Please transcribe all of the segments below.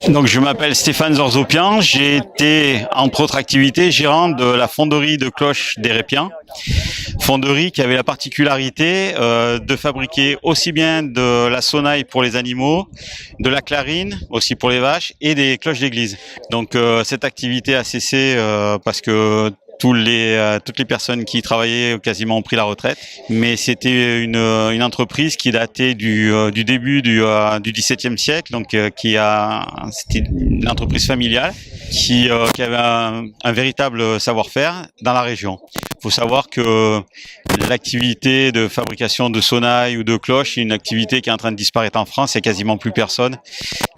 Donc je m'appelle Stéphane Zorzopian, j'ai été entre autres activités gérant de la fonderie de cloches d'Hérépian, fonderie qui avait la particularité de fabriquer aussi bien de la sonnaille pour les animaux, de la clarine aussi pour les vaches et des cloches d'église. Donc cette activité a cessé parce que toutes les personnes qui y travaillaient quasiment ont pris la retraite, mais c'était une entreprise qui datait du début du XVIIe siècle, donc c'était une entreprise familiale qui avait un véritable savoir-faire dans la région. Il faut savoir que l'activité de fabrication de sonnailles ou de cloches est une activité qui est en train de disparaître en France. Il n'y a quasiment plus personne.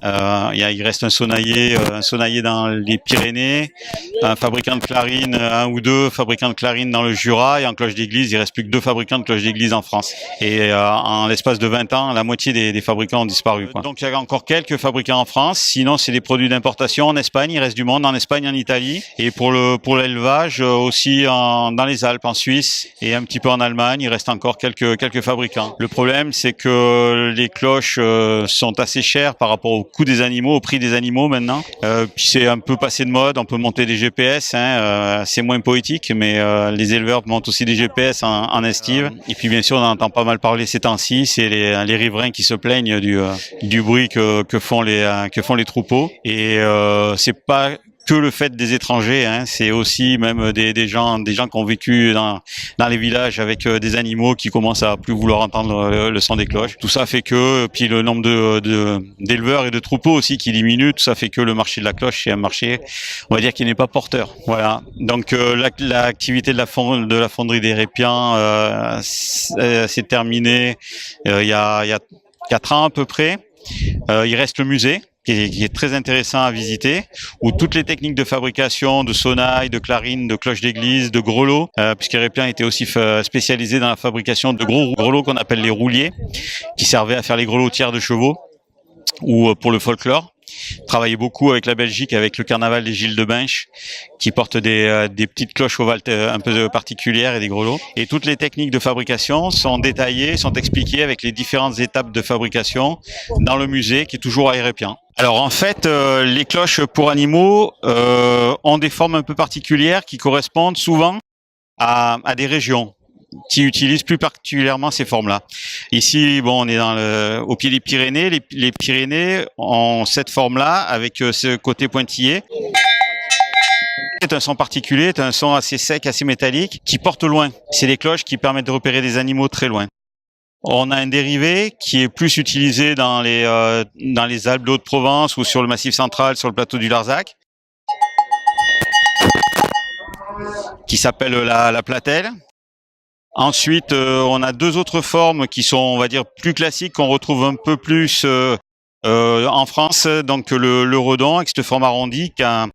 Il reste un sonnailler dans les Pyrénées, un fabricant de clarines, un ou deux fabricants de clarines dans le Jura, et en cloche d'église, il reste plus que 2 fabricants de cloches d'église en France. Et en l'espace de 20 ans, la moitié des fabricants ont disparu, quoi. Donc il y a encore quelques fabricants en France, sinon c'est des produits d'importation en Espagne, il reste du monde en Espagne, en Italie, et pour l'élevage aussi dans les Alpes, en Suisse, et un petit peu en Allemagne, il reste encore quelques fabricants. Le problème, c'est que les cloches sont assez chères par rapport au coût des animaux, au prix des animaux maintenant. Puis c'est un peu passé de mode, on peut monter des GPS, c'est moins poétique, mais les éleveurs montent aussi des GPS en estive. Et puis bien sûr, on en entend pas mal parler ces temps-ci, c'est les riverains qui se plaignent du bruit que font les troupeaux. Et c'est pas que le fait des étrangers, c'est aussi même des gens qui ont vécu dans les villages avec des animaux qui commencent à plus vouloir entendre le son des cloches. Tout ça fait que, puis le nombre d'éleveurs et de troupeaux aussi qui diminue, tout ça fait que le marché de la cloche, c'est un marché, on va dire, qui n'est pas porteur. Voilà. Donc l'activité de la fonderie d'Hérépian s'est terminée il y a 4 ans à peu près. Il reste le musée, qui est très intéressant à visiter, où toutes les techniques de fabrication de sonnailles, de clarines, de cloches d'église, de grelots, puisqu'Hérépian était aussi spécialisé dans la fabrication de gros grelots qu'on appelle les rouliers, qui servaient à faire les grelotières de chevaux, ou pour le folklore. Travaillait beaucoup avec la Belgique, avec le carnaval des Gilles de Binche, qui portent des petites cloches ovales un peu particulières et des grelots. Et toutes les techniques de fabrication sont détaillées, sont expliquées avec les différentes étapes de fabrication dans le musée, qui est toujours à Hérépian. Alors en fait, les cloches pour animaux ont des formes un peu particulières qui correspondent souvent à des régions qui utilisent plus particulièrement ces formes-là. Ici, bon, on est au pied des Pyrénées. Les Pyrénées ont cette forme-là avec ce côté pointillé. C'est un son particulier, c'est un son assez sec, assez métallique, qui porte loin. C'est des cloches qui permettent de repérer des animaux très loin. On a un dérivé qui est plus utilisé dans les Alpes de Haute-Provence ou sur le Massif central, sur le plateau du Larzac, qui s'appelle la platelle. Ensuite, on a 2 autres formes qui sont, on va dire, plus classiques, qu'on retrouve un peu plus en France. Donc le redon, avec cette forme arrondie, qui a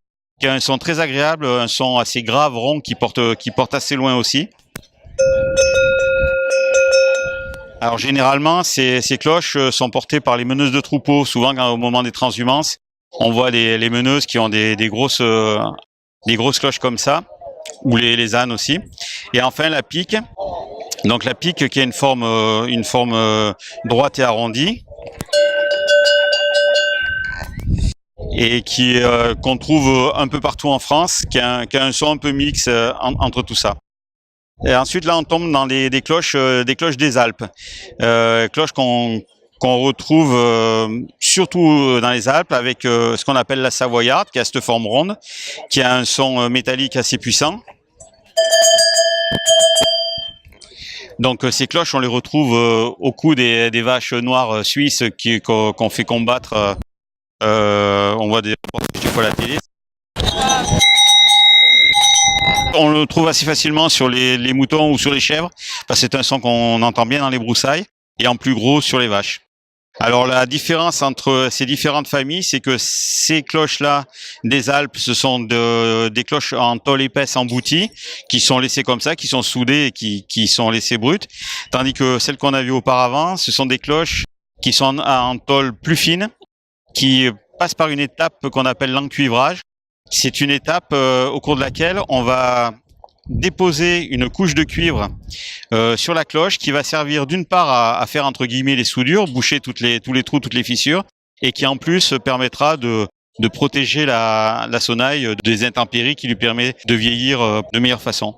un son très agréable, un son assez grave, rond, qui porte assez loin aussi. Alors généralement, ces cloches sont portées par les meneuses de troupeaux. Souvent, au moment des transhumances, on voit les meneuses qui ont des grosses cloches comme ça, ou les ânes aussi. Et enfin la pique. Donc la pique qui a une forme droite et arrondie, et qu'on trouve un peu partout en France, qui a un son un peu mix entre tout ça. Et ensuite là on tombe dans des cloches des Alpes, cloches qu'on retrouve surtout dans les Alpes avec ce qu'on appelle la savoyarde, qui a cette forme ronde, qui a un son métallique assez puissant. Donc ces cloches, on les retrouve au cou des vaches noires suisses qu'on fait combattre. On voit des fois à la télé. On le trouve assez facilement sur les moutons ou sur les chèvres, parce que c'est un son qu'on entend bien dans les broussailles, et en plus gros sur les vaches. Alors la différence entre ces différentes familles, c'est que ces cloches-là des Alpes, ce sont des cloches en tôle épaisse emboutie, qui sont laissées comme ça, qui sont soudées et qui sont laissées brutes, tandis que celles qu'on a vues auparavant, ce sont des cloches qui sont en tôle plus fine, qui passent par une étape qu'on appelle l'encuivrage. C'est une étape au cours de laquelle on va déposer une couche de cuivre sur la cloche, qui va servir d'une part à faire entre guillemets les soudures, boucher tous les trous, toutes les fissures, et qui en plus permettra de de protéger la sonnaille des intempéries qui lui permet de vieillir de meilleure façon.